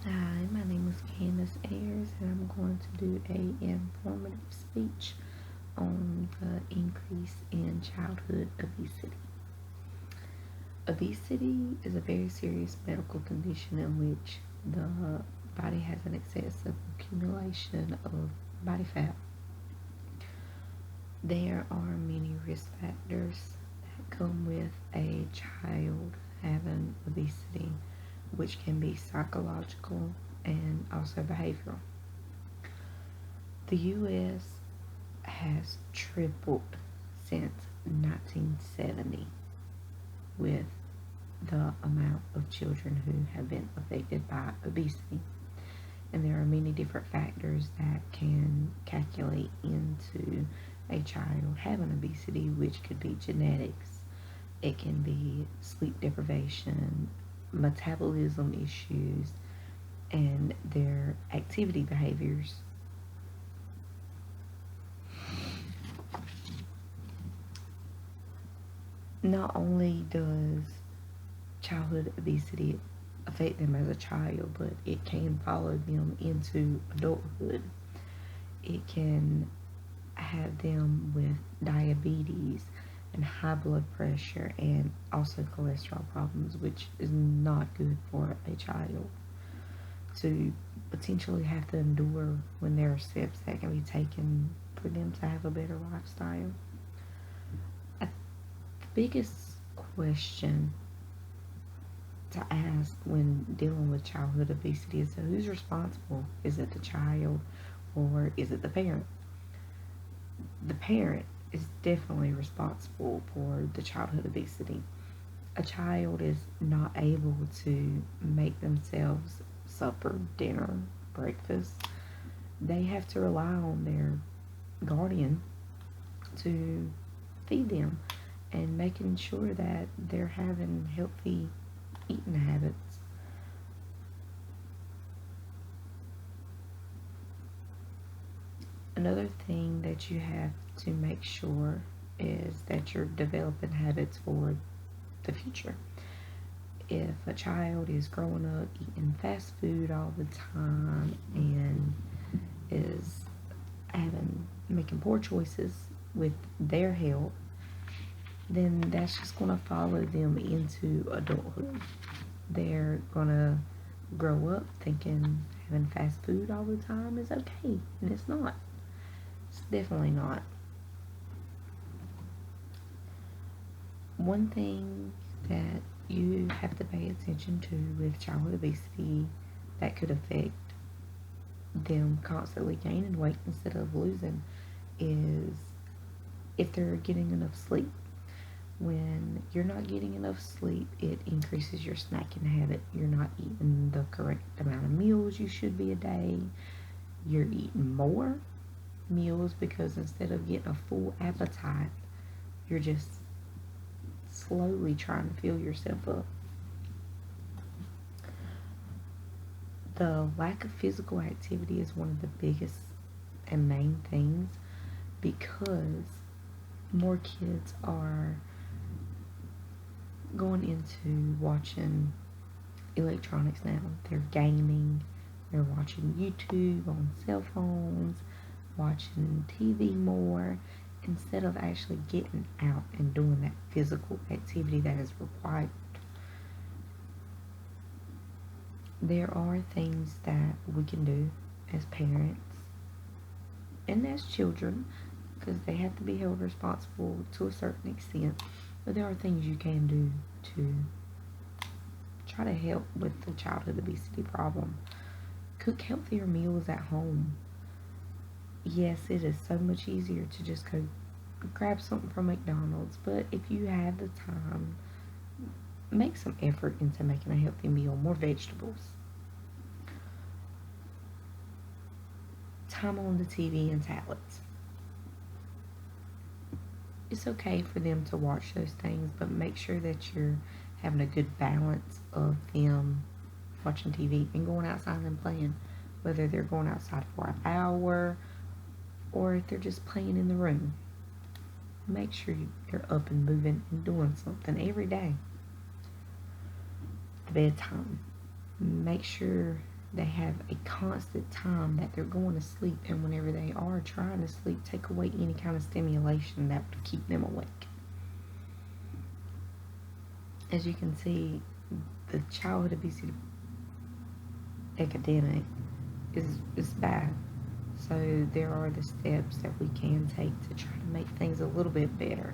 Hi, my name is Candace Ayers, and I'm going to do a informative speech on the increase in childhood obesity. Obesity is a very serious medical condition in which the body has an excessive accumulation of body fat. There are many risk factors that come with a child having obesity, which can be psychological and also behavioral. The U.S. has tripled since 1970 with the amount of children who have been affected by obesity. And there are many different factors that can calculate into a child having obesity, which could be genetics, it can be sleep deprivation, metabolism issues, and their activity behaviors. Not only does childhood obesity affect them as a child, but it can follow them into adulthood. It can have them with diabetes and high blood pressure and also cholesterol problems, which is not good for a child to potentially have to endure when there are steps that can be taken for them to have a better lifestyle. The biggest question to ask when dealing with childhood obesity is, so who's responsible? Is it the child or is it the parent? The parent is definitely responsible for the childhood obesity. A child is not able to make themselves supper, dinner, breakfast. They have to rely on their guardian to feed them and making sure that they're having healthy eating habits. Another thing that you have to make sure is that you're developing habits for the future. If a child is growing up eating fast food all the time and is making poor choices with their health, then that's just going to follow them into adulthood. They're going to grow up thinking having fast food all the time is okay, and it's not. It's definitely not. One thing that you have to pay attention to with childhood obesity that could affect them constantly gaining weight instead of losing is if they're getting enough sleep. When you're not getting enough sleep, it increases your snacking habit. You're not eating the correct amount of meals you should be a day. You're eating more meals because instead of getting a full appetite, you're just slowly trying to fill yourself up. The lack of physical activity is one of the biggest and main things because more kids are going into watching electronics now. They're gaming, they're watching YouTube on cell phones, watching TV more, instead of actually getting out and doing that physical activity that is required. There are things that we can do as parents and as children because they have to be held responsible to a certain extent, but there are things you can do to try to help with the childhood obesity problem. Cook healthier meals at home. Yes, it is so much easier to just go grab something from McDonald's, but if you have the time, make some effort into making a healthy meal, more vegetables. Time on the TV and tablets. It's okay for them to watch those things, but make sure that you're having a good balance of them watching TV and going outside and playing, whether they're going outside for an hour or if they're just playing in the room. Make sure you're up and moving and doing something every day. Bedtime. Make sure they have a constant time that they're going to sleep, and whenever they are trying to sleep, take away any kind of stimulation that would keep them awake. As you can see, the childhood obesity epidemic is bad. So there are the steps that we can take to try to make things a little bit better.